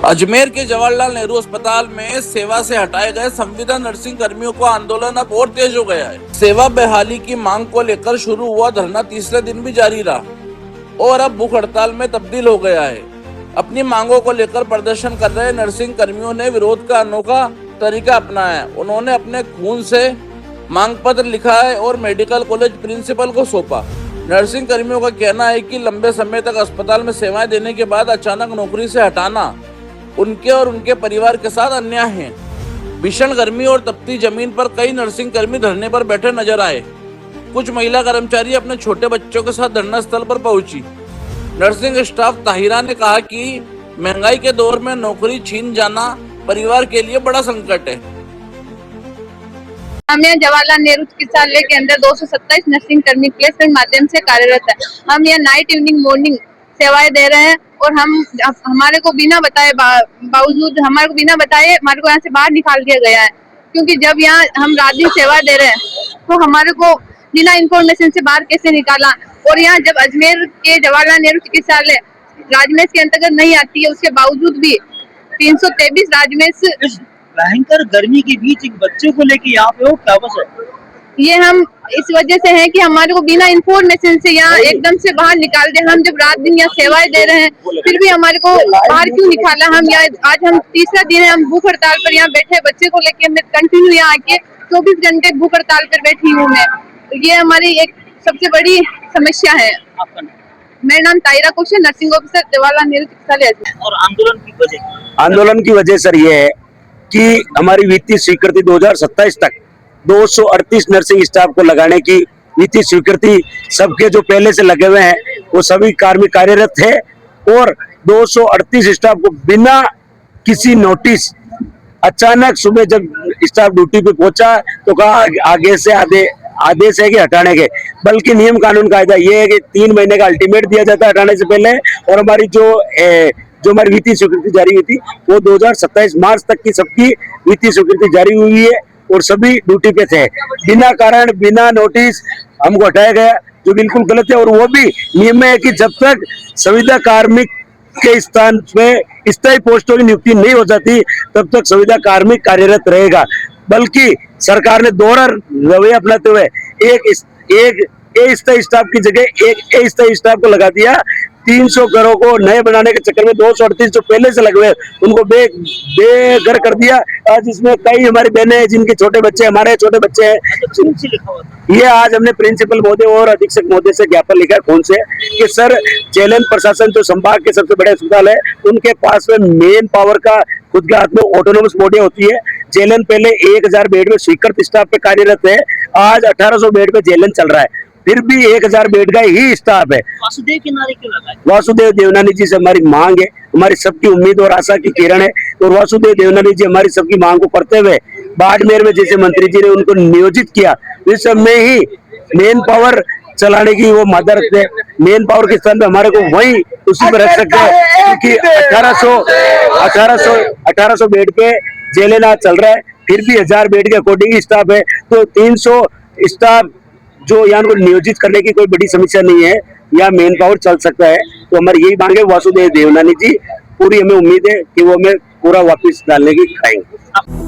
अजमेर के जवाहरलाल नेहरू अस्पताल में सेवा से हटाए गए संविदा नर्सिंग कर्मियों का आंदोलन अब और तेज हो गया है। सेवा बहाली की मांग को लेकर शुरू हुआ धरना तीसरे दिन भी जारी रहा और अब भूख हड़ताल में तब्दील हो गया है। अपनी मांगों को लेकर प्रदर्शन कर रहे नर्सिंग कर्मियों ने विरोध का अनोखा तरीका अपनाया है। उन्होंने अपने खून से मांग पत्र लिखा है और मेडिकल कॉलेज प्रिंसिपल को सौंपा। नर्सिंग कर्मियों का कहना है कि लंबे समय तक अस्पताल में सेवाएं देने के बाद अचानक नौकरी से हटाना उनके और उनके परिवार के साथ अन्याय है। भीषण गर्मी और तपती जमीन पर कई नर्सिंग कर्मी धरने पर बैठे नजर आए। कुछ महिला कर्मचारी अपने छोटे बच्चों के साथ धरना स्थल पर पहुंची। नर्सिंग स्टाफ ताहिरा ने कहा कि महंगाई के दौर में नौकरी छीन जाना परिवार के लिए बड़ा संकट है। हम यहाँ जवाहरलाल नेहरू चिकित्सालय के अंदर 227 नर्सिंग कर्मी प्लेसमेंट माध्यम से कार्यरत है। हम यहाँ नाइट इवनिंग मॉर्निंग सेवाएं दे रहे हैं और हमारे को बिना बताए बावजूद हमारे को यहाँ से बाहर निकाल दिया गया है, क्योंकि जब यहाँ हम रात दिन सेवा दे रहे हैं तो हमारे को बिना इंफॉर्मेशन से बाहर कैसे निकाला। और यहाँ जब अजमेर के जवाहरलाल नेहरू चिकित्सालय राजमेश के अंतर्गत नहीं आती है, उसके बावजूद भी 323 राजमेश भयंकर गर्मी के बीच एक बच्चे को लेके यहाँ पे हो, क्या बस है? ये हम इस वजह से है कि हमारे को बिना इंफॉर्मेशन से यहाँ एकदम से बाहर निकाल दे। हम जब रात दिन यहाँ सेवाएं दे रहे हैं फिर भी हमारे को बाहर क्यों निकाला। हम यहाँ आज हम तीसरा दिन है, हम भूख हड़ताल पर यहाँ बैठे, बच्चे को लेके मैं कंटिन्यू यहाँ आके 24 घंटे भूख हड़ताल पर बैठी हूँ मैं। ये हमारी एक सबसे बड़ी समस्या है। मेरा नाम ताहिरा कौशल, नर्सिंग ऑफिसर जवाहरलाल नेहरू चिकित्सालय। और आंदोलन की वजह सर ये है कि हमारी वित्तीय स्वीकृति 2027 तक 238 नर्सिंग स्टाफ को लगाने की वित्तीय स्वीकृति सबके जो पहले से लगे हुए हैं वो सभी कार्मिक कार्यरत थे और 238 स्टाफ को बिना किसी नोटिस अचानक सुबह जब स्टाफ ड्यूटी पे पहुंचा तो कहा आगे से आदेश है कि हटाने के, बल्कि नियम कानून कायदा ये है कि 3 महीने का अल्टीमेट दिया जाता है हटाने से पहले। और हमारी जो हमारी वित्तीय स्वीकृति जारी हुई थी वो 2027 मार्च तक की सबकी वित्तीय स्वीकृति जारी हुई है और सभी ड्यूटी पे थे। बिना कारण बिना नोटिस हमको हटाया गया, जो बिल्कुल गलत है। और वो भी नियम में है कि जब तक संविदा कार्मिक के स्थान पे स्थायी पोस्टों की नियुक्ति नहीं हो जाती तब तक संविदा कार्मिक कार्यरत रहेगा। बल्कि सरकार ने दोहरा रवैया अपनाते हुए एक अस्थायी स्टाफ की जगह एक अस्थायी स्टाफ को लगा दिया। 300 घरों को नए बनाने के चक्कर में 238 जो पहले से लगे हुए उनको बेघर कर दिया। आज इसमें कई हमारी बहनें हैं जिनके छोटे बच्चे, हमारे छोटे बच्चे हैं। ये आज हमने प्रिंसिपल महोदय और अधीक्षक महोदय से ज्ञापन लिखा कौन से कि सर जेएलएन प्रशासन जो संभाग के सबसे बड़े अस्पताल है उनके पास में मेन पावर का खुद के हाथ में ऑटोनोमस बॉडी होती है। जेएलएन पहले 1000 बेड में स्वीकृत स्टाफ पे कार्यरत है, आज 1800 बेड पे जेएलएन चल रहा है, फिर भी 1000 बेड का ही स्टाफ है। वासुदेव के नारे क्यों लगाए? वासुदेव देवनानी जी से हमारी मांग है, हमारी सबकी उम्मीद और आशा की किरण है। और वासुदेव देवनानी जी हमारी सबकी मांग को करते हुए बाड़मेर में जैसे मंत्री जी ने उनको नियोजित किया, इस समय ही मेन पावर चलाने की वो मदद रखते हैं। मेन पावर के स्थान पे हमारे को वही उसी पर रख सकते हैं, क्योंकि 1800 बेड पे जेएलएन आज चल रहा है, फिर भी 1000 बेड के अकॉर्डिंग स्टाफ है, तो 300 स्टाफ जो यहाँ को नियोजित करने की कोई बड़ी समस्या नहीं है, या मेन पावर चल सकता है। तो हमारी यही मांग है वासुदेव देवनानी जी, पूरी हमें उम्मीद है कि वो हमें पूरा वापस डालने की खाएंगे।